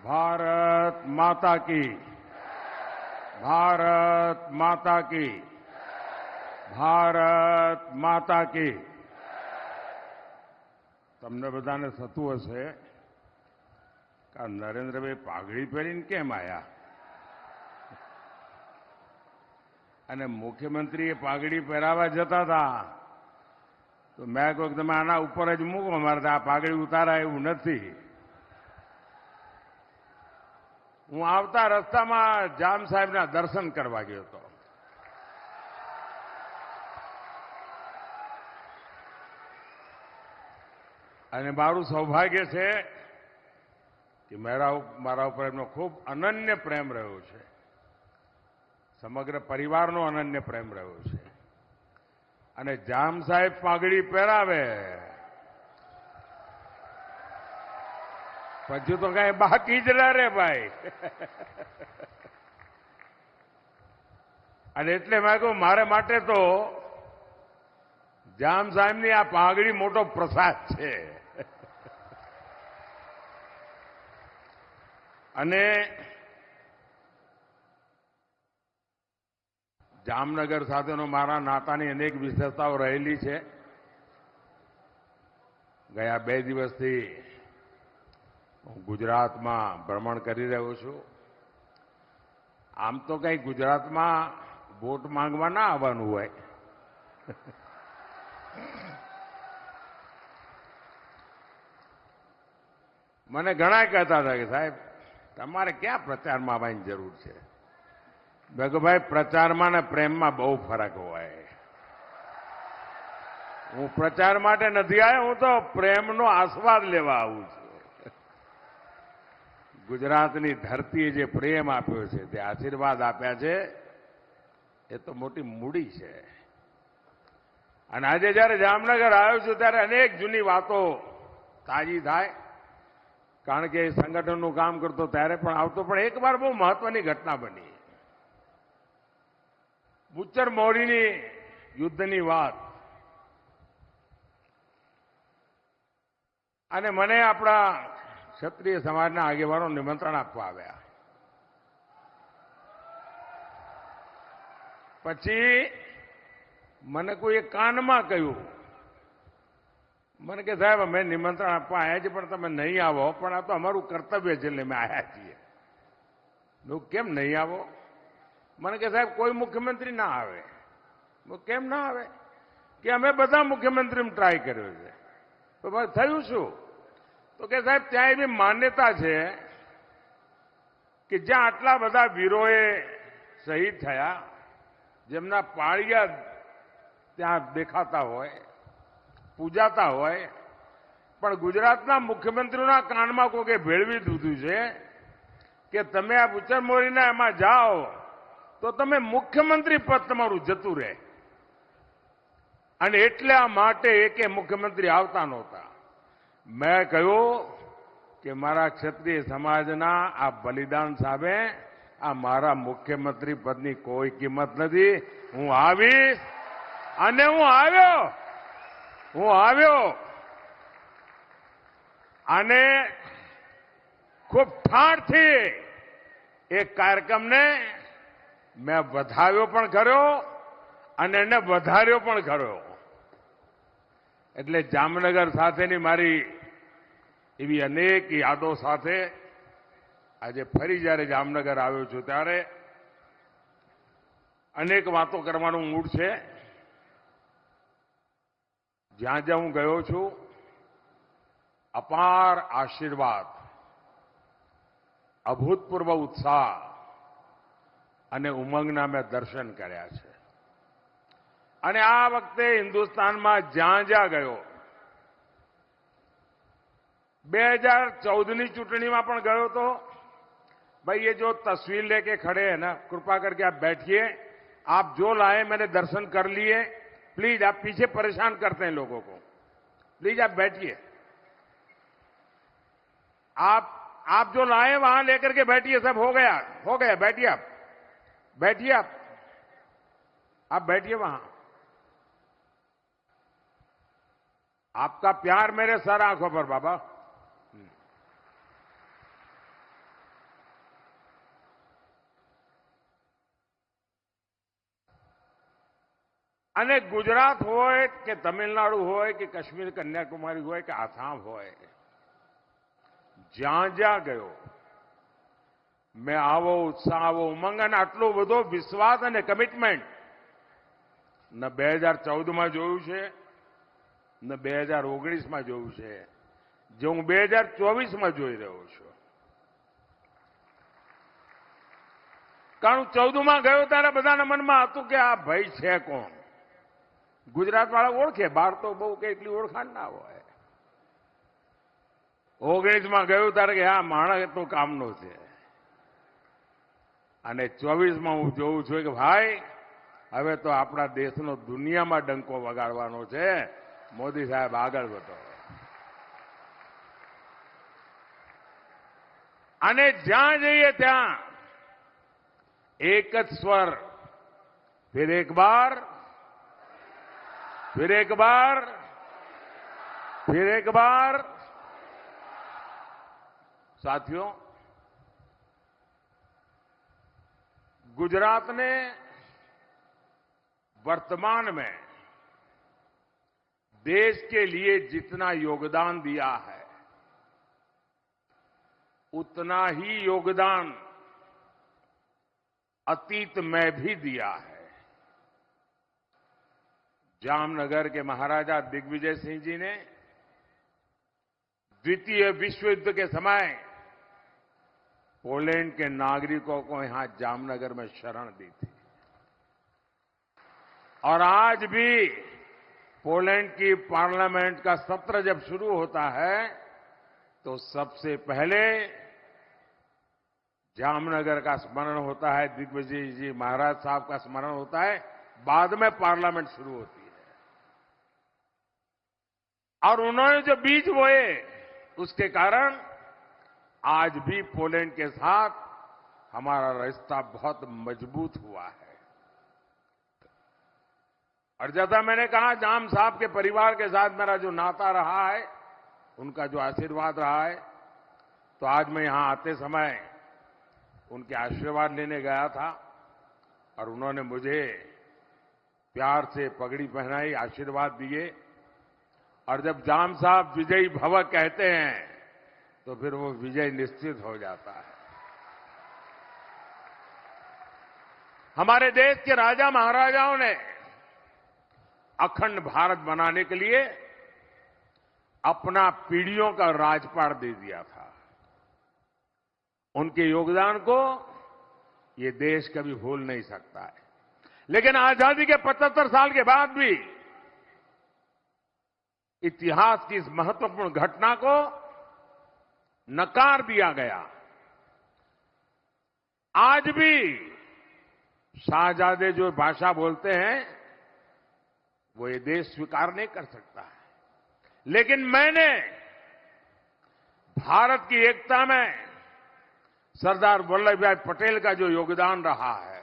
भारत माता की, भारत माता की, भारत माता की। તમને બધાને થતું હશે કે નરેન્દ્રભાઈ પાઘડી પહેરીને કેમ આવ્યા અને મુખ્યમંત્રીએ પાઘડી પહેરાવા જતા હતા તો મેં કહ્યું તમે આના ઉપર જ મૂકો, મારે આ પાઘડી ઉતારાય એવું નથી. હું આવતા રસ્તામાં જામ સાહેબના દર્શન કરવા ગયો હતો. અને મારું સૌભાગ્ય છે કે મારા ઉપર એમનો ખૂબ અનન્ય પ્રેમ રહ્યો છે, સમગ્ર પરિવારનો અનન્ય પ્રેમ રહ્યો છે. અને જામ સાહેબ પાઘડી પહેરાવે પછી તો કઈ બાકી જ ના રે ભાઈ. અને એટલે મેં કહ્યું મારે માટે તો જામ સાહેબની આ પાઘડી મોટો પ્રસાદ છે. અને જામનગર સાથેનો મારા નાતાની અનેક વિશેષતાઓ રહેલી છે. ગયા 2 દિવસથી હું ગુજરાતમાં ભ્રમણ કરી રહ્યો છું. આમ તો કઈ ગુજરાતમાં વોટ માંગવા ના આવવાનું હોય, મને ઘણા કહેતા હતા કે સાહેબ તમારે ક્યાં પ્રચારમાં આવવાની જરૂર છે. મેં કહ્યું ભાઈ પ્રચારમાં ને પ્રેમમાં બહુ ફરક હોય. હું પ્રચાર માટે નથી આવ્યો, હું તો પ્રેમનો આસ્વાદ લેવા આવું છું. ગુજરાતની ધરતીએ જે પ્રેમ આપ્યો છે, તે આશીર્વાદ આપ્યા છે, એ તો મોટી મૂડી છે. અને આજે જયારે જામનગર આવ્યો છું ત્યારે અનેક જૂની વાતો તાજી થાય, કારણ કે સંગઠનનું કામ કરતો ત્યારે પણ આવતો. પણ એકવાર બહુ મહત્વની ઘટના બની, બુચ્ચર મોરીની યુદ્ધની વાત. અને મને આપણા ક્ષત્રિય સમાજના આગેવાનો નિમંત્રણ આપવા આવ્યા. પછી મને કોઈએ કાનમાં કહ્યું, મને કે સાહેબ અમે નિમંત્રણ આપવા આવ્યા છીએ પણ તમે નહીં આવો, પણ આ તો અમારું કર્તવ્ય છે એટલે અમે આવ્યા છીએ. કેમ નહીં આવો? મને કે સાહેબ કોઈ મુખ્યમંત્રી ના આવે. કેમ ના આવે? કે અમે બધા મુખ્યમંત્રી ટ્રાય કર્યો છે. તો થયું શું? તો કે સાહેબ ત્યાં એવી માન્યતા છે કે જ્યાં આટલા બધા વીરોએ શહીદ થયા, જેમના પાળિયા ત્યાં દેખાતા હોય, પૂજાતા હોય, પણ ગુજરાતના મુખ્યમંત્રીઓના કાનમાં કોકે ભેળવી દીધું છે કે તમે આ બુચ્ચર મોરીના એમાં જાઓ તો તમે મુખ્યમંત્રી પદ તમારું જતું રહે. અને એટલા માટે એકે મુખ્યમંત્રી આવતા નહોતા. મેં કહ્યું કે મારા ક્ષત્રિય સમાજના આ બલિદાન સામે આ મારા મુખ્યમંત્રી પદની કોઈ કિંમત નથી. હું આવીશ અને હું આવ્યો અને ખૂબ ઠાઠથી એક કાર્યક્રમને મેં વધાવ્યો પણ ખરો અને એને વધાર્યો પણ ખરો. એટલે જામનગર સાથેની મારી એવી અનેક યાદો સાથે આજે ફરી જ્યારે જામનગર આવ્યો છું ત્યારે અનેક વાતો કરવાનું મૂડ છે. જ્યાં જ્યાં હું ગયો છું અપાર આશીર્વાદ, અભૂતપૂર્વ ઉત્સાહ અને ઉમંગના મેં દર્શન કર્યા છે. અને આ વખતે હિન્દુસ્તાનમાં જ્યાં જ્યાં ગયો, 2014ની ચૂંટણીમાં પણ ગયો તો भाई ये जो तस्वीर लेके खड़े हैं ना, कृपा करके आप बैठिए. आप जो लाए मैंने दर्शन कर लिए. प्लीज आप पीछे परेशान करते हैं लोगों को. प्लीज आप बैठिए. आप जो लाए वहां लेकर के बैठिए. सब हो गया. बैठिए आप बैठिए वहां. आपका प्यार मेरे सर आंखों पर बाबा. અને ગુજરાત હોય કે તમિલનાડુ હોય કે કાશ્મીર કન્યાકુમારી હોય કે આસામ હોય, જ્યાં જ્યાં ગયો મેં આવો ઉત્સાહ, આવો ઉમંગ અને આટલો બધો વિશ્વાસ અને કમિટમેન્ટ ન 2014માં જોયું છે, ન 2019માં જોયું છે, જે હું 2024માં જોઈ રહ્યો છું. કારણ 14માં ગયો ત્યારે બધાના મનમાં હતું કે આ ભાઈ છે કોણ. ગુજરાતવાળા ઓળખે, બહાર તો બહુ કે એટલી ઓળખાણ ના હોય. 19માં ગયું ત્યારે કે આ માણસ તો કામનો છે. અને 24માં હું જોઉં છું કે ભાઈ હવે તો આપણા દેશનો દુનિયામાં ડંકો વગાડવાનો છે. મોદી સાહેબ આગળ વધો. અને જ્યાં જઈએ ત્યાં એક જ સ્વર, फिर एक बार, फिर एक बार, फिर एक बार. साथियों, गुजरात ने वर्तमान में देश के लिए जितना योगदान दिया है, उतना ही योगदान अतीत में भी दिया है. जामनगर के महाराजा दिग्विजय सिंह जी ने द्वितीय विश्व युद्ध के समय पोलैंड के नागरिकों को यहां जामनगर में शरण दी थी. और आज भी पोलैंड की पार्लियामेंट का सत्र जब शुरू होता है तो सबसे पहले जामनगर का स्मरण होता है, दिग्विजय जी महाराज साहब का स्मरण होता है, बाद में पार्लियामेंट शुरू होती है. और उन्होंने जो बीज बोए उसके कारण आज भी पोलैंड के साथ हमारा रिश्ता बहुत मजबूत हुआ है. और जैसा मैंने कहा, जाम साहब के परिवार के साथ मेरा जो नाता रहा है, उनका जो आशीर्वाद रहा है, तो आज मैं यहां आते समय उनके आशीर्वाद लेने गया था और उन्होंने मुझे प्यार से पगड़ी पहनाई, आशीर्वाद दिए. और जब जाम साहब विजयी भव कहते हैं तो फिर वो विजय निश्चित हो जाता है. हमारे देश के राजा महाराजाओं ने अखंड भारत बनाने के लिए अपना पीढ़ियों का राजपाट दे दिया था. उनके योगदान को ये देश कभी भूल नहीं सकता है. लेकिन आजादी के 75 साल के बाद भी इतिहास की इस महत्वपूर्ण घटना को नकार दिया गया. आज भी शाहजादे जो भाषा बोलते हैं वो ये देश स्वीकार नहीं कर सकता है. लेकिन मैंने भारत की एकता में सरदार वल्लभ भाई पटेल का जो योगदान रहा है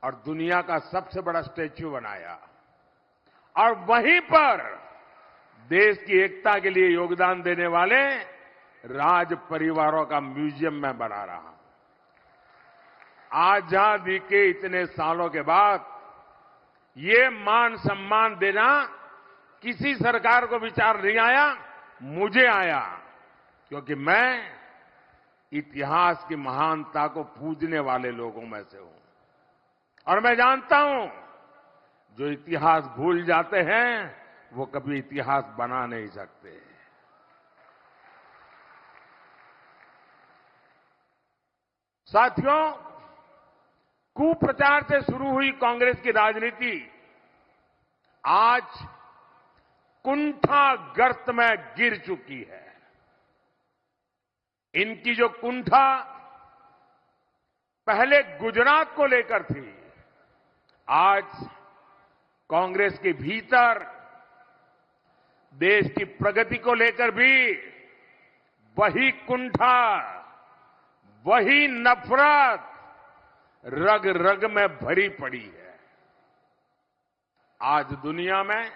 और दुनिया का सबसे बड़ा स्टैच्यू बनाया, और वहीं पर देश की एकता के लिए योगदान देने वाले राज परिवारों का म्यूजियम में बना रहा. आजादी के इतने सालों के बाद ये मान सम्मान देना किसी सरकार को विचार नहीं आया, मुझे आया. क्योंकि मैं इतिहास की महानता को पूजने वाले लोगों में से हूं. और मैं जानता हूं जो इतिहास भूल जाते हैं वो कभी इतिहास बना नहीं सकते. साथियों, कुप्रचार से शुरू हुई कांग्रेस की राजनीति आज कुंठागर्त में गिर चुकी है. इनकी जो कुंठा पहले गुजरात को लेकर थी, आज कांग्रेस के भीतर देश की प्रगति को लेकर भी वही कुंठा, वही नफरत रग रग में भरी पड़ी है. आज दुनिया में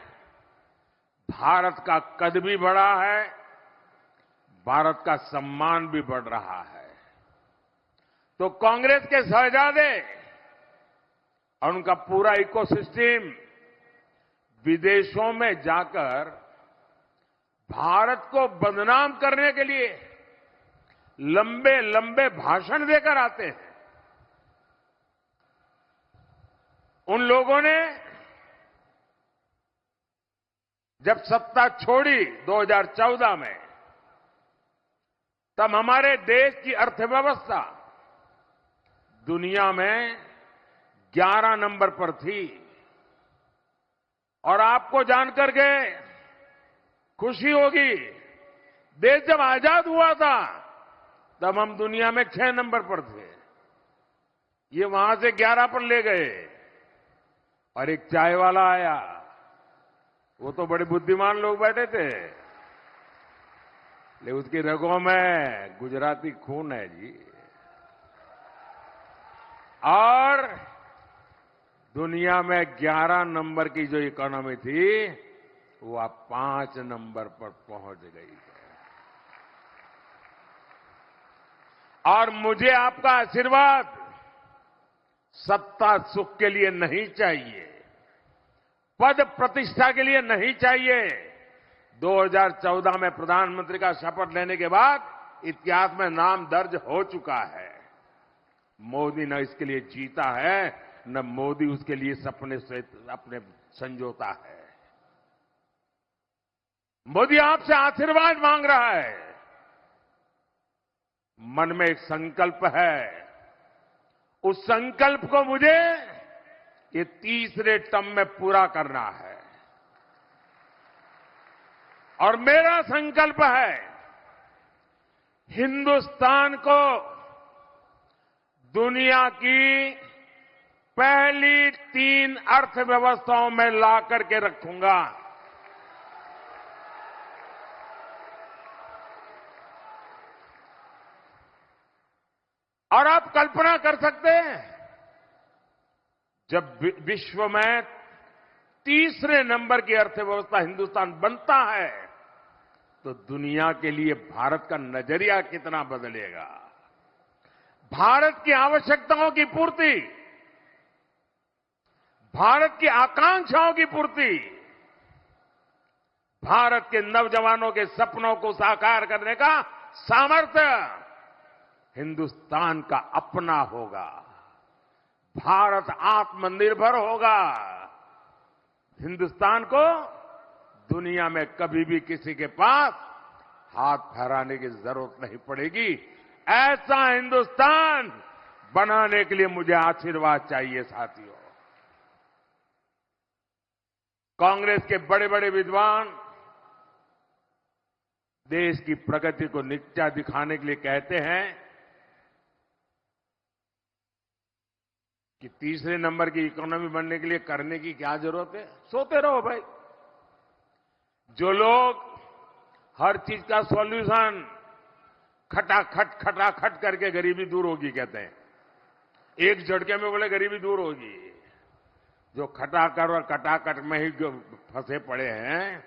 भारत का कद भी बढ़ा है, भारत का सम्मान भी बढ़ रहा है. तो कांग्रेस के शहजादे और उनका पूरा इकोसिस्टम विदेशों में जाकर भारत को बदनाम करने के लिए लंबे लंबे भाषण देकर आते हैं। उन लोगों ने जब सत्ता छोड़ी 2014 में, तब हमारे देश की अर्थव्यवस्था दुनिया में 11 नंबर पर थी। और आपको जानकर के खुशी होगी, देश जब आजाद हुआ था तब हम दुनिया में 6 नंबर पर थे। ये वहां से 11 पर ले गए। और एक चाय वाला आया, वो तो बड़े बुद्धिमान लोग बैठे थे, लेकिन उसकी रगों में गुजराती खून है जी। और दुनिया में 11 नंबर की जो इकोनॉमी थी, वो अब 5 नंबर पर पहुंच गई है। और मुझे आपका आशीर्वाद सत्ता सुख के लिए नहीं चाहिए, पद प्रतिष्ठा के लिए नहीं चाहिए। 2014 में प्रधानमंत्री का शपथ लेने के बाद इतिहास में नाम दर्ज हो चुका है। मोदी न इसके लिए जीता है, न मोदी उसके लिए सपने से अपने संजोता है। मोदी आपसे आशीर्वाद मांग रहा है। मन में एक संकल्प है, उस संकल्प को मुझे ये तीसरे टर्म में पूरा करना है। और मेरा संकल्प है, हिंदुस्तान को दुनिया की पहली 3 अर्थव्यवस्थाओं में ला करके रखूंगा। और आप कल्पना कर सकते हैं, जब विश्व में तीसरे नंबर की अर्थव्यवस्था हिंदुस्तान बनता है, तो दुनिया के लिए भारत का नजरिया कितना बदलेगा। भारत की आवश्यकताओं की पूर्ति, भारत की आकांक्षाओं की पूर्ति, भारत के नौजवानों के सपनों को साकार करने का सामर्थ्य हिंदुस्तान का अपना होगा। भारत आत्मनिर्भर होगा। हिंदुस्तान को दुनिया में कभी भी किसी के पास हाथ फहराने की जरूरत नहीं पड़ेगी। ऐसा हिंदुस्तान बनाने के लिए मुझे आशीर्वाद चाहिए साथियों। कांग्रेस के बड़े बड़े विद्वान देश की प्रगति को नीचा दिखाने के लिए कहते हैं कि तीसरे नंबर की इकोनॉमी बनने के लिए करने की क्या जरूरत है, सोते रहो भाई। जो लोग हर चीज का सॉल्यूशन खटाखट करके गरीबी दूर होगी कहते हैं, एक झटके में बोले गरीबी दूर होगी। जो खटाकर और कटाकट में ही फंसे पड़े हैं,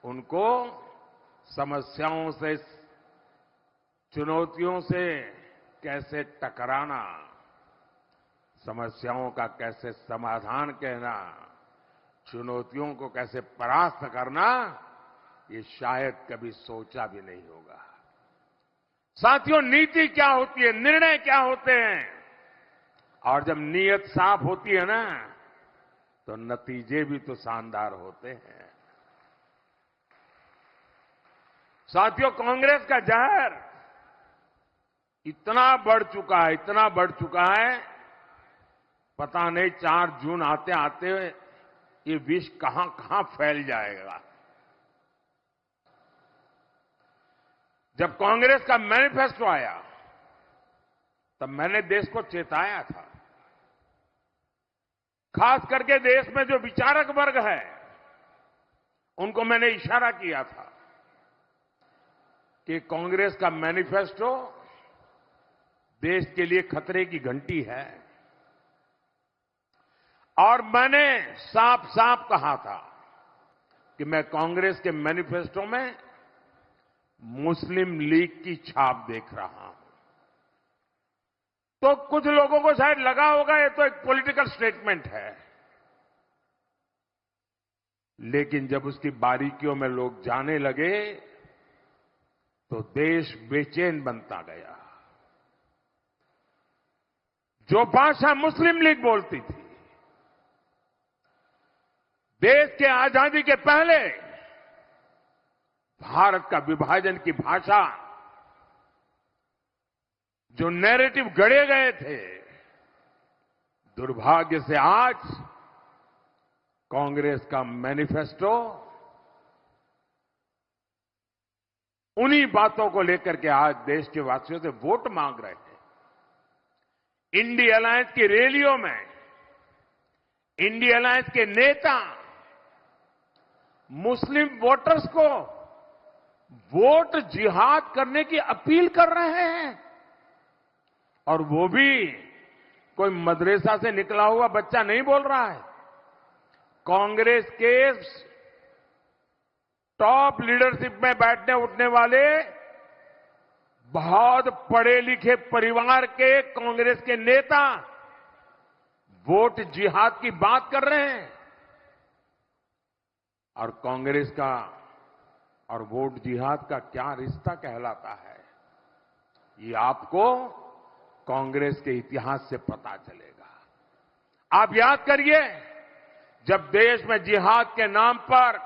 उनको समस्याओं से, चुनौतियों से कैसे टकराना, समस्याओं का कैसे समाधान कहना, चुनौतियों को कैसे परास्त करना, ये शायद कभी सोचा भी नहीं होगा। साथियों, नीति क्या होती है, निर्णय क्या होते हैं, और जब नीयत साफ होती है ना, तो नतीजे भी तो शानदार होते हैं। साथियों, कांग्रेस का जहर इतना बढ़ चुका है, इतना बढ़ चुका है, पता नहीं 4 जून आते आते ये विष कहां कहां फैल जाएगा। जब कांग्रेस का मैनिफेस्टो आया, तब मैंने देश को चेताया था। खास करके देश में जो विचारक वर्ग है, उनको मैंने इशारा किया था कि कांग्रेस का मैनिफेस्टो देश के लिए खतरे की घंटी है। और मैंने साफ साफ कहा था कि मैं कांग्रेस के मैनिफेस्टो में मुस्लिम लीग की छाप देख रहा हूं। तो कुछ लोगों को शायद लगा होगा ये तो एक पॉलिटिकल स्टेटमेंट है, लेकिन जब उसकी बारीकियों में लोग जाने लगे तो देश बेचैन बनता गया। जो भाषा मुस्लिम लीग बोलती थी, देश के आजादी के पहले भारत का विभाजन की भाषा, जो नैरेटिव गढ़े गए थे, दुर्भाग्य से आज कांग्रेस का मैनिफेस्टो उन्हीं बातों को लेकर के आज देश के वासियों से वोट मांग रहे हैं। इंडिया अलायंस की रैलियों में इंडिया अलायंस के नेता मुस्लिम वोटर्स को वोट जिहाद करने की अपील कर रहे हैं, और वो भी कोई मदरसा से निकला हुआ बच्चा नहीं बोल रहा है। कांग्रेस के टॉप लीडरशिप में बैठने उठने वाले बहुत पढ़े लिखे परिवार के कांग्रेस के नेता वोट जिहाद की बात कर रहे हैं। और कांग्रेस का और वोट जिहाद का क्या रिश्ता कहलाता है, ये आपको कांग्रेस के इतिहास से पता चलेगा। आप याद करिए, जब देश में जिहाद के नाम पर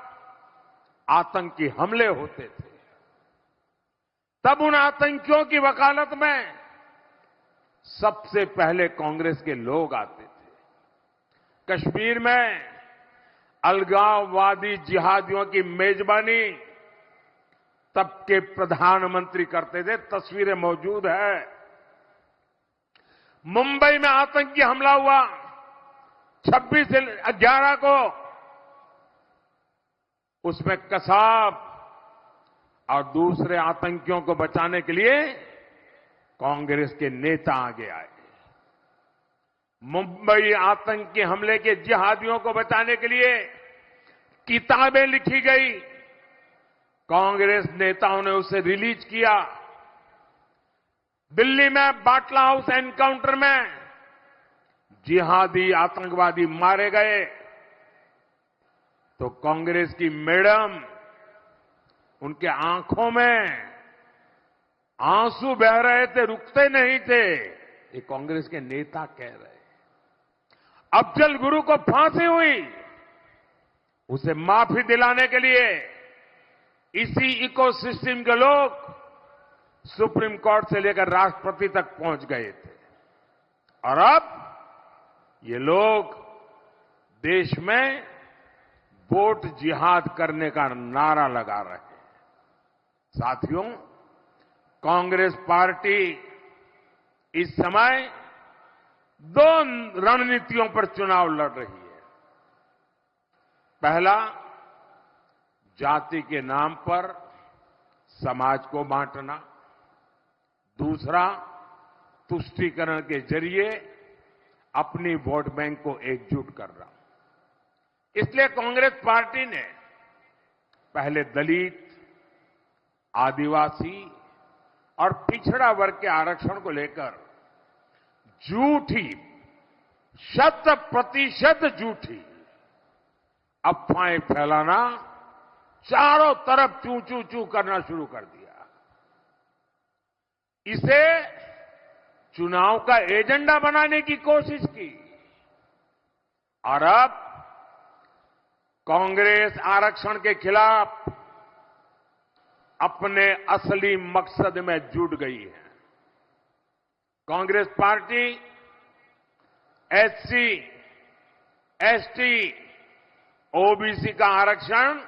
आतंकी हमले होते थे, तब उन आतंकियों की वकालत में सबसे पहले कांग्रेस के लोग आते थे। कश्मीर में अलगाववादी जिहादियों की मेजबानी तब के प्रधानमंत्री करते थे, तस्वीरें मौजूद है। मुंबई में आतंकी हमला हुआ 26/11 को, उसमें कसाब और दूसरे आतंकियों को बचाने के लिए कांग्रेस के नेता आगे आए। मुंबई आतंकी हमले के जिहादियों को बचाने के लिए किताबें लिखी गई, कांग्रेस नेताओं ने उसे रिलीज किया। दिल्ली में बाटला हाउस एनकाउंटर में जिहादी आतंकवादी मारे गए तो कांग्रेस की मैडम, उनके आंखों में आंसू बह रहे थे, रुकते नहीं थे। ये कांग्रेस के नेता कह रहे। अफजल गुरु को फांसी हुई, उसे माफी दिलाने के लिए इसी इकोसिस्टम के लोग सुप्रीम कोर्ट से लेकर राष्ट्रपति तक पहुंच गए थे। और अब ये लोग देश में वोट जिहाद करने का नारा लगा रहे हैं। साथियों, कांग्रेस पार्टी इस समय 2 रणनीतियों पर चुनाव लड़ रही है। पहला, जाति के नाम पर समाज को बांटना। दूसरा, तुष्टीकरण के जरिए अपनी वोट बैंक को एकजुट करना। इसलिए कांग्रेस पार्टी ने पहले दलित, आदिवासी और पिछड़ा वर्ग के आरक्षण को लेकर झूठी, 100% झूठी अफवाहें फैलाना, चारों तरफ चू चू चू करना शुरू कर दिया। इसे चुनाव का एजेंडा बनाने की कोशिश की। और अब कांग्रेस आरक्षण के खिलाफ अपने असली मकसद में जुट गई है। Congress party SC, ST, OBC का आरक्षण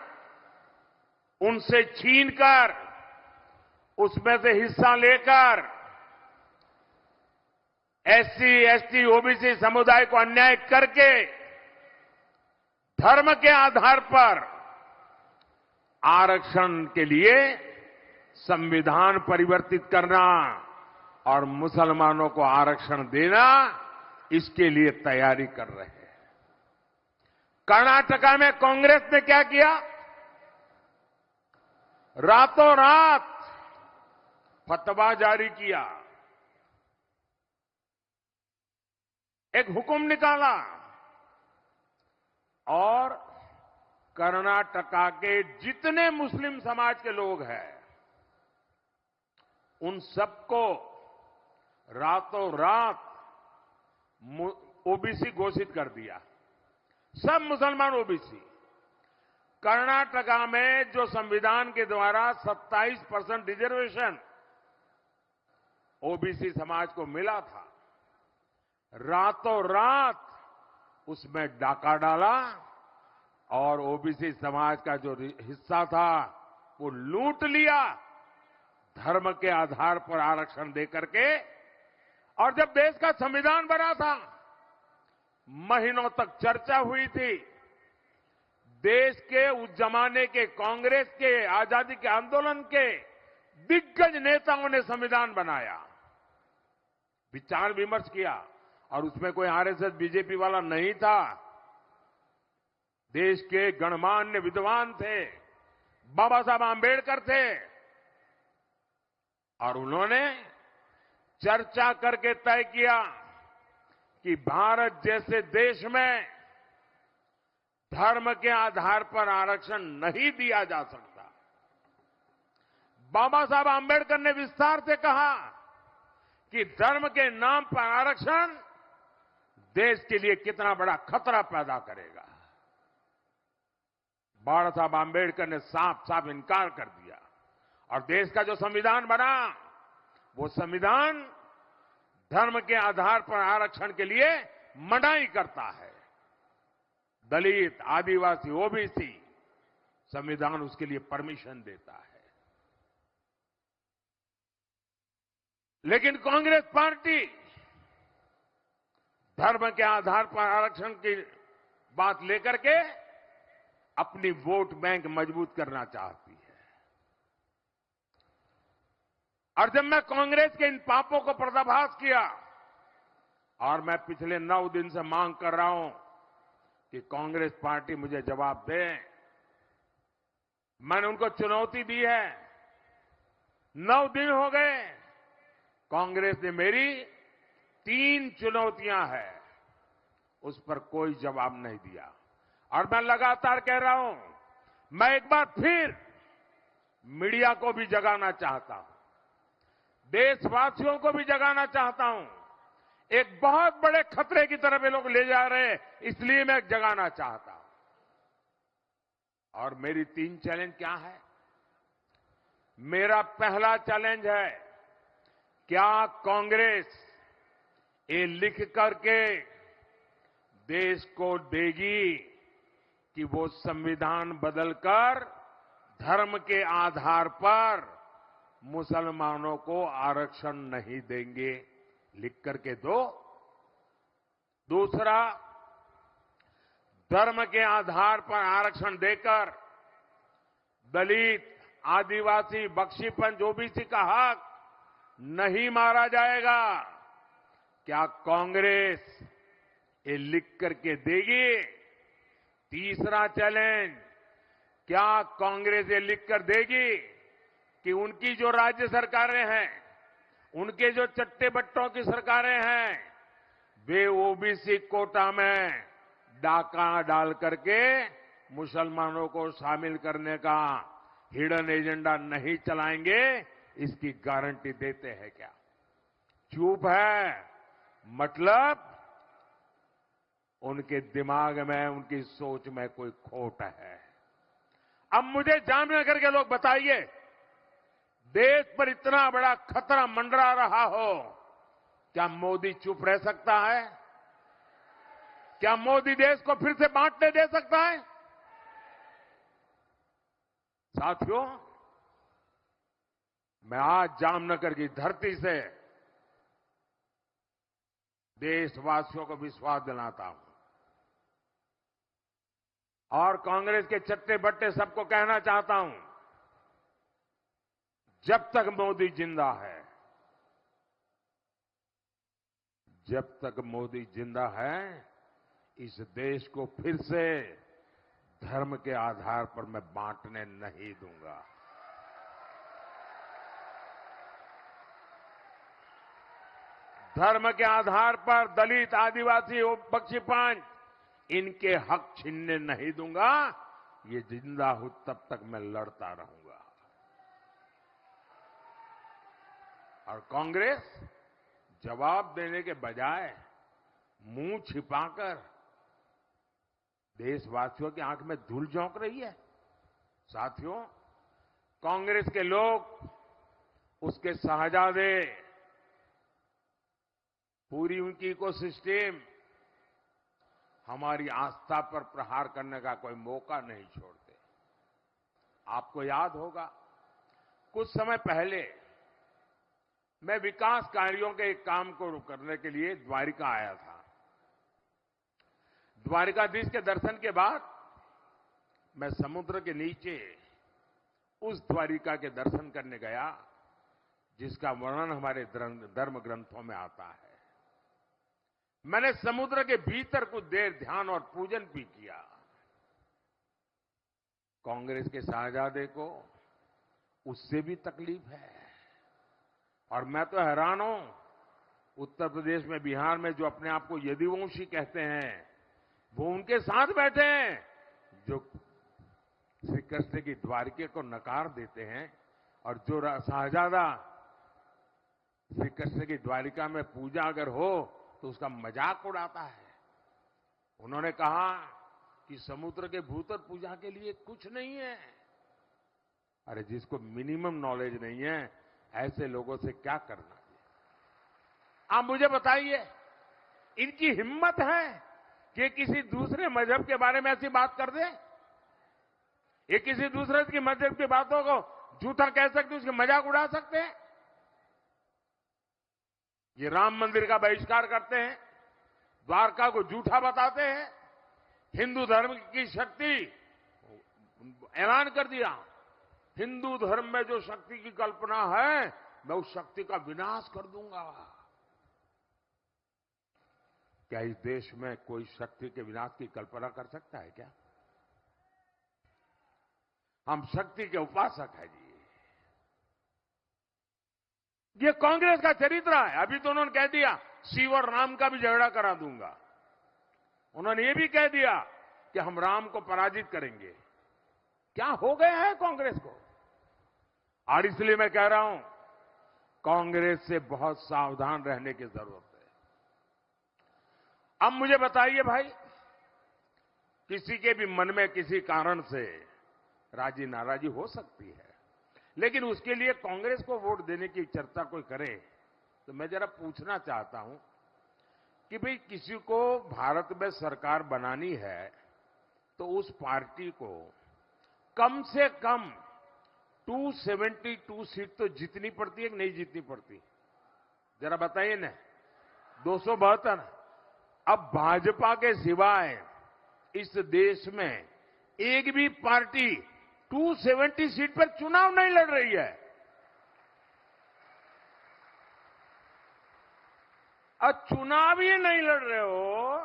उनसे छीनकर, उसमें से हिस्सा लेकर एससी, एसटी, ओबीसी समुदाय को अन्याय करके धर्म के आधार पर आरक्षण के लिए संविधान परिवर्तित करना और मुसलमानों को आरक्षण देना, इसके लिए तैयारी कर रहे हैं। कर्नाटका में कांग्रेस ने क्या किया? रातों रात फतवा जारी किया। एक हुक्म निकाला और कर्नाटका के जितने मुस्लिम समाज के लोग हैं उन सबको रातों रात ओबीसी घोषित कर दिया। सब मुसलमान ओबीसी। कर्नाटका में जो संविधान के द्वारा 27% रिजर्वेशन ओबीसी समाज को मिला था, रातों रात उसमें डाका डाला और ओबीसी समाज का जो हिस्सा था वो लूट लिया धर्म के आधार पर आरक्षण देकर के। और जब देश का संविधान बना था, महीनों तक चर्चा हुई थी। देश के उस जमाने के कांग्रेस के आजादी के आंदोलन के दिग्गज नेताओं ने संविधान बनाया, विचार विमर्श किया और उसमें कोई आरएसएस बीजेपी वाला नहीं था। देश के गणमान्य विद्वान थे, बाबा साहब आंबेडकर थे और उन्होंने चर्चा करके तय किया कि भारत जैसे देश में धर्म के आधार पर आरक्षण नहीं दिया जा सकता। बाबा साहब आंबेडकर ने विस्तार से कहा कि धर्म के नाम पर आरक्षण देश के लिए कितना बड़ा खतरा पैदा करेगा। बाबा साहब आंबेडकर ने साफ साफ इनकार कर दिया और देश का जो संविधान बना वो संविधान धर्म के आधार पर आरक्षण के लिए मनाही करता है। दलित, आदिवासी, ओबीसी, संविधान उसके लिए परमिशन देता है। लेकिन कांग्रेस पार्टी धर्म के आधार पर आरक्षण की बात लेकर के अपनी वोट बैंक मजबूत करना चाहती है। और जब मैं कांग्रेस के इन पापों को पर्दाफाश किया और मैं पिछले 9 दिन से मांग कर रहा हूं कि कांग्रेस पार्टी मुझे जवाब दे, मैंने उनको चुनौती दी है। 9 दिन हो गए, कांग्रेस ने मेरी 3 चुनौतियां हैं, उस पर कोई जवाब नहीं दिया। और मैं लगातार कह रहा हूं, मैं एक बार फिर मीडिया को भी जगाना चाहता हूं, देशवासियों को भी जगाना चाहता हूं। एक बहुत बड़े खतरे की तरफ ये लोग ले जा रहे हैं, इसलिए मैं जगाना चाहता हूं। और मेरी 3 चैलेंज क्या है? मेरा पहला चैलेंज है, क्या कांग्रेस ये लिख करके देश को देगी कि वो संविधान बदलकर धर्म के आधार पर मुसलमानों को आरक्षण नहीं देंगे? लिख करके दो। दूसरा, धर्म के आधार पर आरक्षण देकर दलित, आदिवासी, बख्शीपंथ, ओबीसी का हक नहीं मारा जाएगा। क्या कांग्रेस ये लिख करके देगी? तीसरा चैलेंज, क्या कांग्रेस ये लिख कर देगी कि उनकी जो राज्य सरकारें हैं, उनके जो चट्टे बट्टों की सरकारें हैं, वे ओबीसी कोटा में डाका डाल करके मुसलमानों को शामिल करने का हिडन एजेंडा नहीं चलाएंगे? इसकी गारंटी देते हैं क्या? चुप है, मतलब उनके दिमाग में, उनकी सोच में कोई खोट है। अब मुझे जामनगर के लोग बताइए, देश पर इतना बड़ा खतरा मंडरा रहा हो, क्या मोदी चुप रह सकता है? क्या मोदी देश को फिर से बांटने दे सकता है? साथियों, मैं आज जामनगर की धरती से देशवासियों को विश्वास दिलाता हूं और कांग्रेस के चट्टे बट्टे सबको कहना चाहता हूं, जब तक मोदी जिंदा है, जब तक मोदी जिंदा है, इस देश को फिर से धर्म के आधार पर मैं बांटने नहीं दूंगा। धर्म के आधार पर दलित, आदिवासी, बख्शीपांच इनके हक छीनने नहीं दूंगा। ये जिंदा हूं तब तक मैं लड़ता रहूंगा। और कांग्रेस जवाब देने के बजाय मुंह छिपाकर देशवासियों की आंख में धूल झोंक रही है। साथियों, कांग्रेस के लोग, उसके शहजादे, पूरी उनकी इकोसिस्टम हमारी आस्था पर प्रहार करने का कोई मौका नहीं छोड़ते। आपको याद होगा, कुछ समय पहले मैं विकास कार्यों के एक काम को करने के लिए द्वारिका आया था। द्वारिकाधीश के दर्शन के बाद मैं समुद्र के नीचे उस द्वारिका के दर्शन करने गया जिसका वर्णन हमारे धर्म ग्रंथों में आता है। मैंने समुद्र के भीतर कुछ देर ध्यान और पूजन भी किया। कांग्रेस के शहजादे को उससे भी तकलीफ है। और मैं तो हैरान हूं, उत्तर प्रदेश में, बिहार में जो अपने आप को यदुवंशी कहते हैं, वो उनके साथ बैठे हैं जो श्री कृष्ण की द्वारिका को नकार देते हैं। और जो शहजादा श्री कृष्ण की द्वारिका में पूजा अगर हो तो उसका मजाक उड़ाता है। उन्होंने कहा कि समुद्र के भीतर पूजा के लिए कुछ नहीं है। अरे जिसको मिनिमम नॉलेज नहीं है, ऐसे लोगों से क्या करना है? आप मुझे बताइए, इनकी हिम्मत है कि किसी दूसरे मजहब के बारे में ऐसी बात कर दे? ये किसी दूसरे की मजहब की बातों को झूठा कह सकते, उसके मजाक उड़ा सकते हैं? ये राम मंदिर का बहिष्कार करते हैं, द्वारका को झूठा बताते हैं, हिंदू धर्म की शक्ति, ऐलान कर दिया, हिंदू धर्म में जो शक्ति की कल्पना है मैं उस शक्ति का विनाश कर दूंगा। क्या इस देश में कोई शक्ति के विनाश की कल्पना कर सकता है क्या? हम शक्ति के उपासक हैं जी। ये कांग्रेस का चरित्र है। अभी तो उन्होंने कह दिया शिव और राम का भी झगड़ा करा दूंगा। उन्होंने ये भी कह दिया कि हम राम को पराजित करेंगे। क्या हो गया है कांग्रेस को? और इसलिए मैं कह रहा हूं, कांग्रेस से बहुत सावधान रहने की जरूरत है। अब मुझे बताइए भाई, किसी के भी मन में किसी कारण से राजी नाराजी हो सकती है, लेकिन उसके लिए कांग्रेस को वोट देने की चर्चा कोई करे तो मैं जरा पूछना चाहता हूं कि भाई किसी को भारत में सरकार बनानी है तो उस पार्टी को कम से कम 272 सीट तो जीतनी पड़ती है कि नहीं जीतनी पड़ती? जरा बताइए ना। 272। अब भाजपा के सिवाय इस देश में एक भी पार्टी 270 सीट पर चुनाव नहीं लड़ रही है। और चुनाव ही नहीं लड़ रहे हो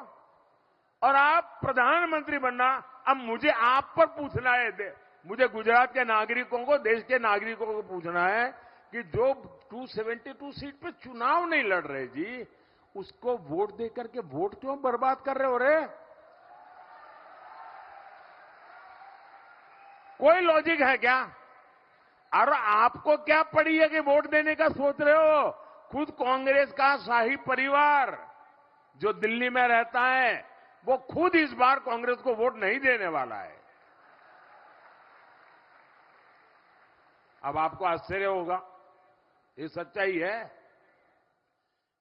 और आप प्रधानमंत्री बनना। अब मुझे आप पर पूछना है, मुझे गुजरात के नागरिकों को, देश के नागरिकों को पूछना है कि जो 272 सीट पर चुनाव नहीं लड़ रहे जी, उसको वोट देकर के वोट क्यों बर्बाद कर रहे हो रे? कोई लॉजिक है क्या? और आपको क्या पड़ी है कि वोट देने का सोच रहे हो? खुद कांग्रेस का शाही परिवार जो दिल्ली में रहता है, वो खुद इस बार कांग्रेस को वोट नहीं देने वाला है। अब आपको आश्चर्य होगा, ये सच्चाई है,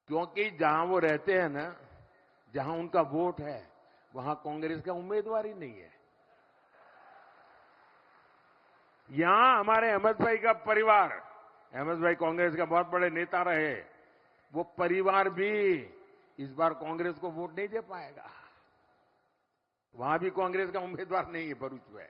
क्योंकि जहां वो रहते हैं ना, जहां उनका वोट है, वहां कांग्रेस का उम्मीदवार ही नहीं है। यहां हमारे अहमद भाई का परिवार, अहमद भाई कांग्रेस का बहुत बड़े नेता रहे, वो परिवार भी इस बार कांग्रेस को वोट नहीं दे पाएगा। वहां भी कांग्रेस का उम्मीदवार नहीं है भरूच में।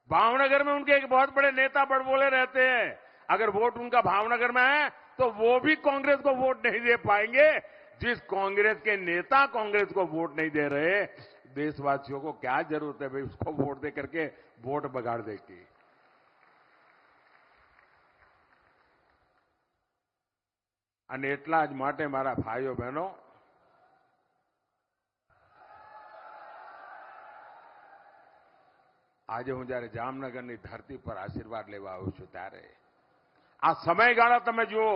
भावनगर में उनके एक बहुत बड़े नेता बड़बोले रहते हैं, अगर वोट उनका भावनगर में है तो वो भी कांग्रेस को वोट नहीं दे पाएंगे। जिस कांग्रेस के नेता कांग्रेस को वोट नहीं दे रहे, देशवासियों को क्या जरूरत है भाई उसको वोट दे करके वोट बगाड़ दे की। અને એટલા જ માટે મારા ભાઈઓ બહેનો, આજે હું જ્યારે જામનગરની ધરતી પર આશીર્વાદ લેવા આવ્યો છું ત્યારે આ સમયગાળા તમે જુઓ.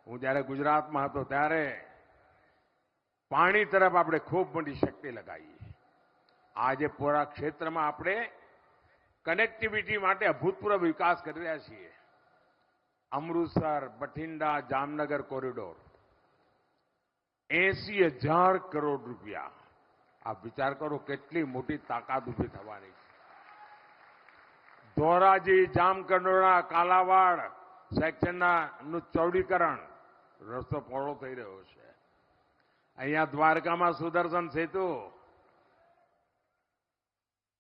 હું જ્યારે ગુજરાતમાં હતો ત્યારે પાણી તરફ આપણે ખૂબ મોટી શક્તિ લગાવી. આજે પૂરા ક્ષેત્રમાં આપણે કનેક્ટિવિટી માટે અભૂતપૂર્વ વિકાસ કરી રહ્યા છીએ. અમૃતસર, બઠિંડા, જામનગર કોરિડોર 80,000 કરોડ રૂપિયા. આપ વિચાર કરો કેટલી મોટી તાકાત ઊભી થવાની છે. ધોરાજી, જામકંડોરણા, કાલાવાડ સેક્શનનું ચૌડીકરણ, રસ્તો પહોળો થઈ રહ્યો છે. અહીંયા દ્વારકામાં સુદર્શન સેતુ.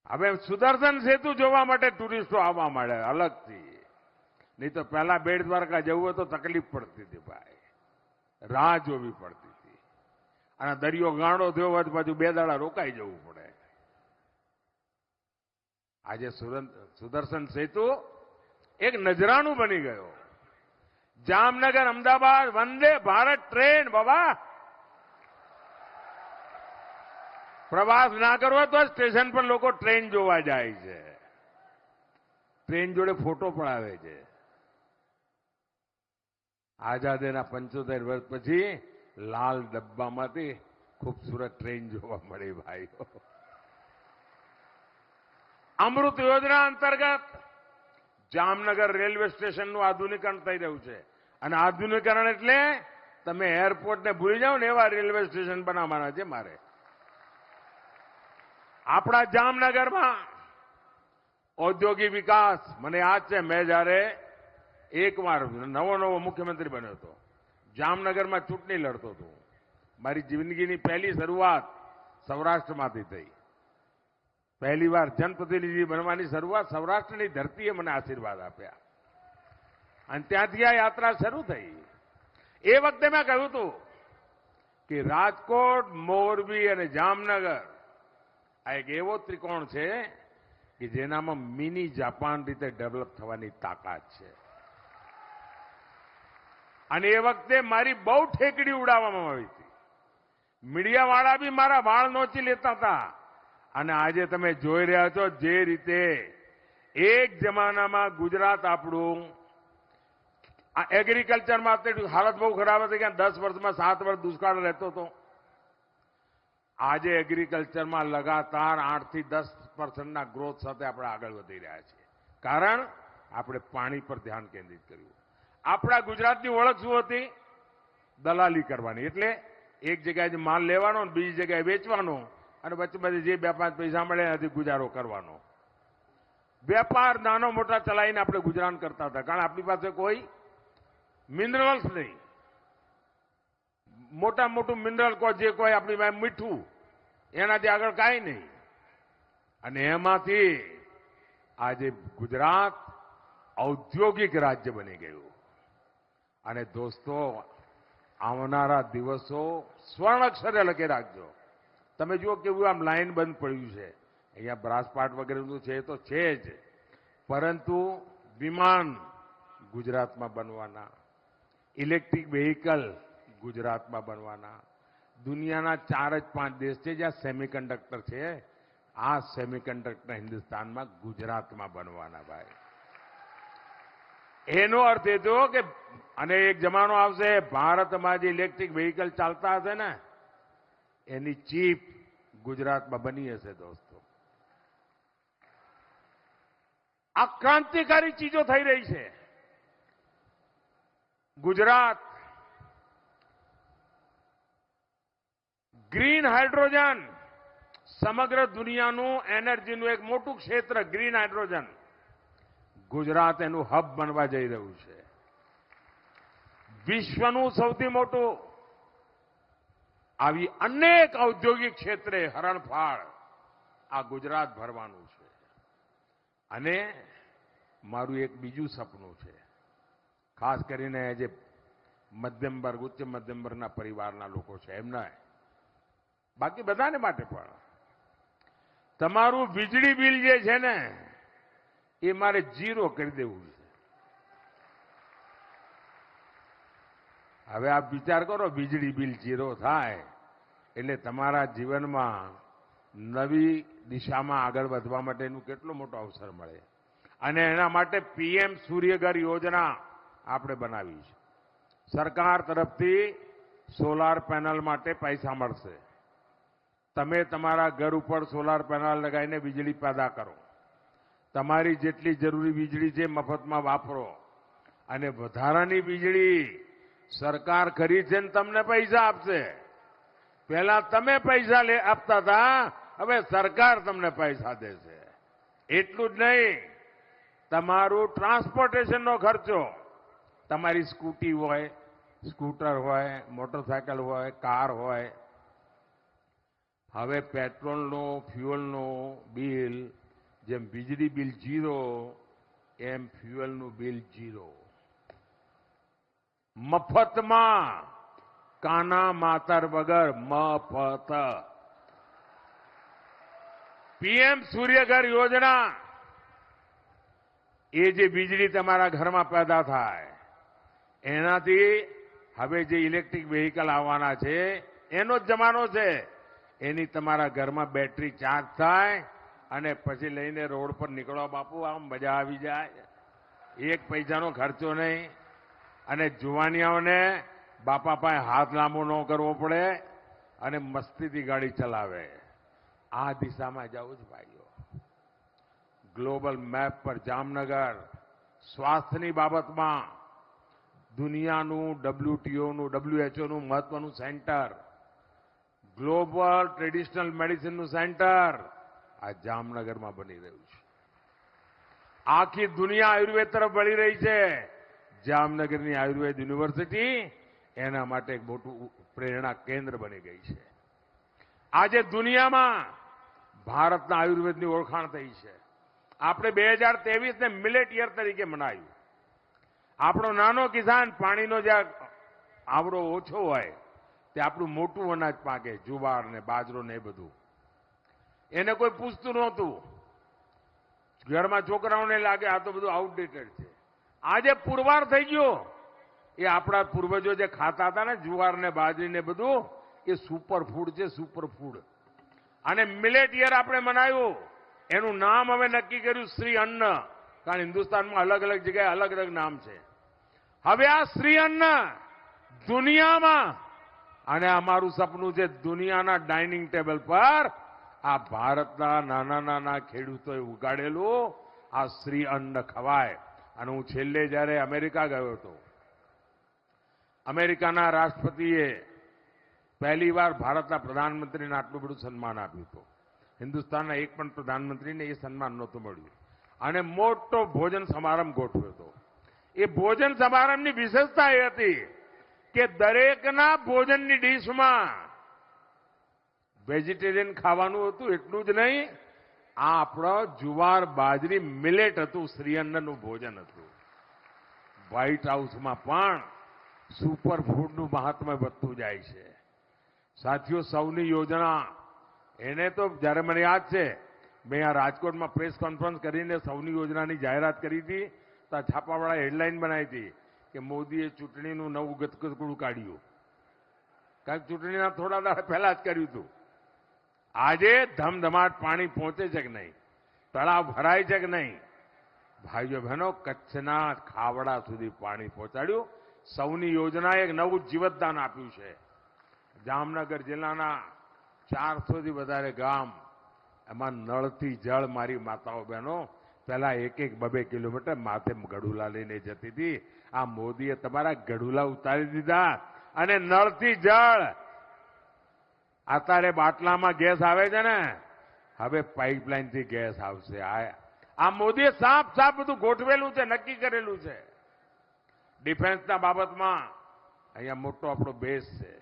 હવે સુદર્શન સેતુ જોવા માટે ટુરિસ્ટો આવવા માંડે અલગથી. નહીં તો પહેલા બેટ દ્વારકા જવું હોય તો તકલીફ પડતી હતી ભાઈ, રાહ જોવી પડતી હતી. અને દરિયો ગાળો થયો હોય તો પાછું 2 દાડા રોકાઈ જવું પડે. આજે સુદર્શન સેતુ એક નજરાણું બની ગયો. જામનગર અમદાવાદ વંદે ભારત ટ્રેન. બાબા, પ્રવાસ ના કરવો તો સ્ટેશન પર લોકો ટ્રેન જોવા જાય છે. ટ્રેન જોડે ફોટો પણ આવે છે. આઝાદીના 75 વર્ષ પછી લાલ ડબ્બામાંથી ખૂબસૂરત ટ્રેન જોવા મળી ભાઈઓ. અમૃત યોજના અંતર્ગત જામનગર રેલવે સ્ટેશનનું આધુનિકરણ થઈ રહ્યું છે. અને આધુનિકરણ એટલે તમે એરપોર્ટને ભૂલી જાઓ ને એવા રેલવે સ્ટેશન બનાવવાના છે મારે. આપણા જામનગરમાં ઔદ્યોગિક વિકાસ, મને યાદ છે મેં જ્યારે એકવાર નવો મુખ્યમંત્રી બન્યો હતો, જામનગરમાં ચૂંટણી લડતો હતો. મારી જિંદગીની પહેલી શરૂઆત સૌરાષ્ટ્રમાંથી થઈ. પહેલી વાર જનપ્રતિનિધિ બનવાની શરૂઆત સૌરાષ્ટ્રની ધરતીએ મને આશીર્વાદ આપ્યા. અને ત્યાંથી આ યાત્રા શરૂ થઈ. એ વખતે મેં કહ્યું હતું કે રાજકોટ, મોરબી અને જામનગર આ એક એવો ત્રિકોણ છે કે જેનામાં મિની જાપાન રીતે ડેવલપ થવાની તાકાત છે. અને એ વખતે મારી બહુ ઠેકડી ઉડાવવામાં આવી હતી. મીડિયાવાળા બી મારા વાળ નોચી લેતા હતા. અને આજે તમે જોઈ રહ્યા છો જે રીતે એક જમાનામાં ગુજરાત આપણું એગ્રીકલ્ચરમાં હાલત બહુ ખરાબ હતી કે 10 વર્ષમાં 7 વર્ષ દુષ્કાળ રહેતો હતો. આજે એગ્રીકલ્ચરમાં લગાતાર 8 થી 10% ગ્રોથ સાથે આપણે આગળ વધી રહ્યા છીએ. કારણ આપણે પાણી પર ધ્યાન કેન્દ્રિત કર્યું. આપણા ગુજરાતની ઓળખ શું હતી? દલાલી કરવાની. એટલે એક જગ્યાએ માલ લેવાનો, બીજી જગ્યાએ વેચવાનો, અને વચ્ચે જે 2-5 પૈસા મળે એનાથી ગુજારો કરવાનો. વેપાર નાનો મોટા ચલાવીને આપણે ગુજરાન કરતા હતા. કારણ આપણી પાસે કોઈ મિનરલ્સ નહીં. મોટું મિનરલ જે કોઈ આપણી પાસે મીઠું, એનાથી આગળ કાંઈ નહીં. અને એમાંથી આજે ગુજરાત ઔદ્યોગિક રાજ્ય બની ગયું. અને દોસ્તો, આવનારા દિવસો સ્વર્ણ અક્ષરે લખી રાખજો. તમે જુઓ કેવું આમ લાઈન બંધ પડ્યું છે. અહીંયા બ્રાસપાટ વગેરેનું છે તો છે જ, પરંતુ વિમાન ગુજરાતમાં બનવાના, ઇલેક્ટ્રિક વ્હીકલ ગુજરાતમાં બનવાના. દુનિયાના 4 જ 5 દેશ છે જ્યાં સેમિકન્ડક્ટર છે. આ સેમિકન્ડક્ટર હિન્દુસ્તાનમાં, ગુજરાતમાં બનવાના ભાઈ. એનો અર્થ એ થયો કે અને એક જમાનો આવશે ભારતમાં જે ઇલેક્ટ્રિક વ્હીકલ ચાલતા હશે ને એની ચીપ ગુજરાતમાં બની હશે. દોસ્તો, આ ક્રાંતિકારી ચીજો થઈ રહી છે. ગુજરાત ગ્રીન હાઇડ્રોજન, સમગ્ર દુનિયાનું એનર્જીનું એક મોટું ક્ષેત્ર ગ્રીન હાઇડ્રોજન, ગુજરાત એનું હબ બનવા જઈ રહ્યું છે. વિશ્વનું સૌથી મોટું આવી અનેક ઔદ્યોગિક ક્ષેત્રે હરણફાળ આ ગુજરાત ભરવાનું છે. અને મારું એક બીજું સપનું છે, ખાસ કરીને જે મધ્યમ વર્ગ, ઉચ્ચ મધ્યમ વર્ગના પરિવારના લોકો છે એમના, બાકી બધાને માટે પણ, તમારું વીજળી બિલ જે છે ને એ મારે 0 કરી દેવું છે. હવે આપ વિચાર કરો, વીજળી બિલ 0 થાય એટલે તમારા જીવનમાં નવી દિશામાં આગળ વધવા માટેનું કેટલો મોટો અવસર મળે. અને એના માટે પીએમ સૂર્યઘર યોજના આપણે બનાવી છે. સરકાર તરફથી સોલાર પેનલ માટે પૈસા મળશે. તમે તમારા ઘર ઉપર સોલાર પેનલ લગાવીને વીજળી પેદા કરો. તમારી જેટલી જરૂરી વીજળી છે મફતમાં વાપરો. અને વધારાની વીજળી સરકાર ખરીદશે ને તમને પૈસા આપશે. પહેલા તમે પૈસા આપતા હતા, હવે સરકાર તમને પૈસા દેશે. એટલું જ નહીં, તમારું ટ્રાન્સપોર્ટેશનનો ખર્ચો, તમારી સ્કૂટી હોય, સ્કૂટર હોય, મોટરસાયકલ હોય, કાર હોય, હવે પેટ્રોલનું, ફ્યુઅલનું બિલ જેમ વીજળી બિલ 0 એમ ફ્યુઅલનું બિલ 0. મફતમાં, કાના માતર વગર મફત. પીએમ સૂર્યઘર યોજના, એ જે વીજળી તમારા ઘરમાં પેદા થાય એનાથી હવે જે ઇલેક્ટ્રિક વ્હીકલ આવવાના છે એનો જ જમાનો છે. એની તમારા ઘરમાં બેટરી ચાર્જ થાય અને પછી લઈને રોડ પર નીકળો બાપુ, આમ મજા આવી જાય. 1 પૈસાનો ખર્ચો નહીં. અને જુવાનિયાઓને બાપા પાસે હાથ લાંબો ન કરવો પડે અને મસ્તીથી ગાડી ચલાવે. આ દિશામાં જવું જ ભાઈઓ. ગ્લોબલ મેપ પર જામનગર સ્વાસ્થ્યની બાબતમાં દુનિયાનું WTOનું, WHO મહત્વનું સેન્ટર, ગ્લોબલ ટ્રેડિશનલ મેડિસિનનું સેન્ટર આ જામનગરમાં બની રહ્યું છે. આખી દુનિયા આયુર્વેદ તરફ વળી રહી છે. જામનગરની આયુર્વેદ યુનિવર્સિટી એના માટે એક મોટું પ્રેરણા કેન્દ્ર બની ગઈ છે. આજે દુનિયામાં ભારતના આયુર્વેદની ઓળખાણ થઈ છે. આપણે 2023ને મિલેટ યર તરીકે મનાવ્યું. આપણો નાનો કિસાન પાણીનો જે આવડો ઓછો હોય તે આપણું મોટું અનાજ પાકે, જુવાર ને બાજરો ને એ બધું. એને કોઈ પૂછતું નહોતું. ઘરમાં છોકરાઓને લાગે આ તો બધું આઉટડેટેડ છે. આજે પુરવાર થઈ ગયો. એ આપણા પૂર્વજો જે ખાતા હતા ને જુવાર ને બાજરી ને બધું, એ સુપર ફૂડ છે, સુપર ફૂડ. અને મિલેટ યર આપણે મનાવ્યું. એનું નામ હવે નક્કી કર્યું શ્રી અન્ન. કારણ હિન્દુસ્તાનમાં અલગ અલગ જગ્યાએ અલગ અલગ નામ છે. હવે આ શ્રી અન્ન દુનિયામાં, અને અમારું સપનું છે દુનિયાના ડાઇનિંગ ટેબલ પર આ ભારતના નાના નાના ખેડૂતોએ ઉગાડેલું આ શ્રી અન્ન ખવાય. અને હું છેલ્લે જ્યારે અમેરિકા ગયો હતો, અમેરિકાના રાષ્ટ્રપતિએ પહેલીવાર ભારતના પ્રધાનમંત્રીને આટલું બધું સન્માન આપ્યું હતું. હિન્દુસ્તાનના એક પણ પ્રધાનમંત્રીને એ સન્માન નહોતું મળ્યું. અને મોટો ભોજન સમારંભ ગોઠવ્યો હતો. એ ભોજન સમારંભની વિશેષતા એ હતી કે દરેકના ભોજનની ડીશમાં વેજીટેરિયન ખાવાનું હતું. એટલું જ નહીં, આ આપણો જુવાર બાજરી મિલેટ હતું, શ્રીઅન્નનું ભોજન હતું. વ્હાઇટ હાઉસમાં પણ સુપર ફૂડનું મહાત્મ્ય વધતું જાય છે. સાથીઓ, સૌની યોજના, એને તો જ્યારે મને યાદ છે, મેં આ રાજકોટમાં પ્રેસ કોન્ફરન્સ કરીને સૌની યોજનાની જાહેરાત કરી હતી, તો આ છાપાવાળા હેડલાઇન બનાવી હતી કે મોદીએ ચૂંટણીનું નવું ગતકડું કાઢ્યું. કારણ કે ચૂંટણીના થોડા દાડા પહેલા જ કર્યું હતું. આજે ધમધમાટ પાણી પહોંચે છે કે નહીં, તળાવ ભરાય છે કે નહીં? ભાઈઓ બહેનો, કચ્છના ખાવડા સુધી પાણી પહોંચાડ્યું. સૌની યોજનાએ એક નવું જીવતદાન આપ્યું છે. જામનગર જિલ્લાના 400થી વધારે ગામ, એમાં નળથી જળ મારી માતાઓ બહેનો પહેલા 1-2 કિલોમીટર માથે ગડુલા લઈને જતી હતી. આ મોદીએ તમારા ગડુલા ઉતારી દીધા અને નળથી જળ. અત્યારે બાટલામાં ગેસ આવે છે ને, હવે પાઇપલાઇનથી ગેસ આવશે. આ મોદીએ સાફ સાફ બધું ગોઠવેલું છે, નક્કી કરેલું છે. ડિફેન્સના બાબતમાં અહીંયા મોટો આપણો બેઝ છે.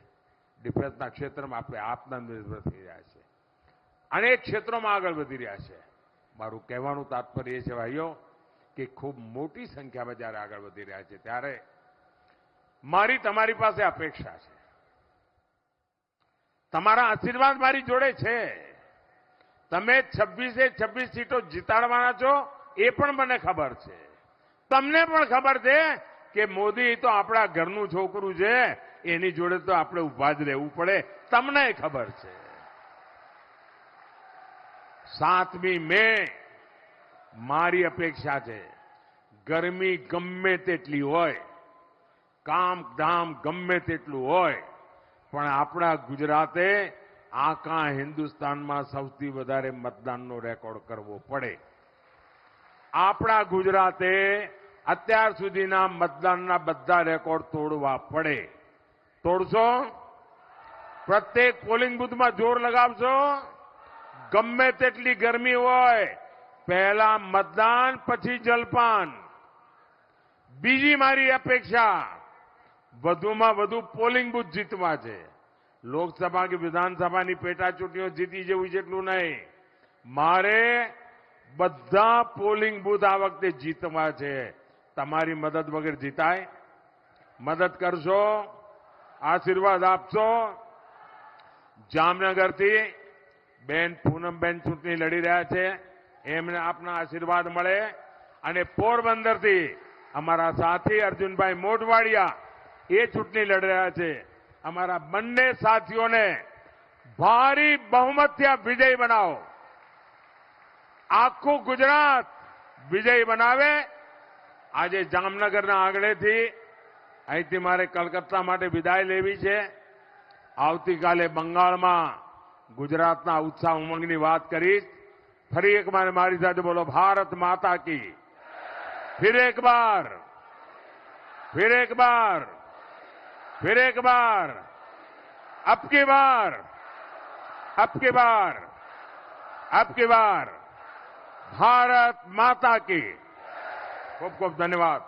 ડિફેન્સના ક્ષેત્રમાં આપણે આત્મનિર્ભર થઈ રહ્યા છે. અનેક ક્ષેત્રોમાં આગળ વધી રહ્યા છે. મારું કહેવાનું તાત્પર્ય એ છે ભાઈઓ કે ખૂબ મોટી સંખ્યામાં જ્યારે આગળ વધી રહ્યા છે, ત્યારે મારી તમારી પાસે અપેક્ષા છે. તમારા આશીર્વાદ મારી જોડે છે. તમે 26 સીટો જીતાડવાના છો એ પણ મને ખબર છે. તમને પણ ખબર છે કે મોદી તો આપણા ઘરનું છોકરું છે, એની જોડે તો આપણે ઉભા જ રહેવું પડે. તમને ખબર છે 7મી મે મારી અપેક્ષા છે, ગરમી ગમે તેટલી હોય, કામ ધામ ગમે તેટલું હોય, પણ આપણા ગુજરાતે આખા હિન્દુસ્તાનમાં સૌથી વધારે મતદાનનો રેકોર્ડ કરવો પડે. આપણા ગુજરાતે અત્યાર સુધીના મતદાનના બધા રેકોર્ડ તોડવા પડે. તોડશો? પ્રત્યેક પોલિંગ બૂથમાં જોર લગાવશો? ગમે તેટલી ગરમી હોય, પહેલા મતદાન પછી જલપાન. બીજી મારી અપેક્ષા વધુમાં વધુ પોલિંગ બૂથ જીતવા છે. લોકસભા કે વિધાનસભાની પેટા ચૂંટણીઓ જીતી જેવું જેટલું નહીં, મારે બધા પોલિંગ બૂથ આ વખતે જીતવા છે. તમારી મદદ વગર જીતાય? મદદ કરશો? આશીર્વાદ આપશો? જામનગરથી બેન પૂનમબેન ચૂંટણી લડી રહ્યા છે, એમને આપના આશીર્વાદ મળે. અને પોરબંદરથી અમારા સાથી અર્જુનભાઈ મોઢવાડિયા એ ચૂંટણી લડી રહ્યા છે. અમારા બંને સાથીઓને ભારી બહુમતથી વિજય બનાવો. આખું ગુજરાત વિજય બનાવે. આજે જામનગરના આંગણેથી અહીંથી મારે કલકત્તા માટે વિદાય લેવી છે. આવતીકાલે બંગાળમાં ગુજરાતના ઉત્સાહ ઉમંગની વાત કરીશ. ફરી એક વાર મારી સાથે બોલો, ભારત માતા કી. फिर एक बार, फिर एक बार, फिर एक बार, अब की बार, अब की बार, अब की बार, भारत माता की. खूब खूब धन्यवाद.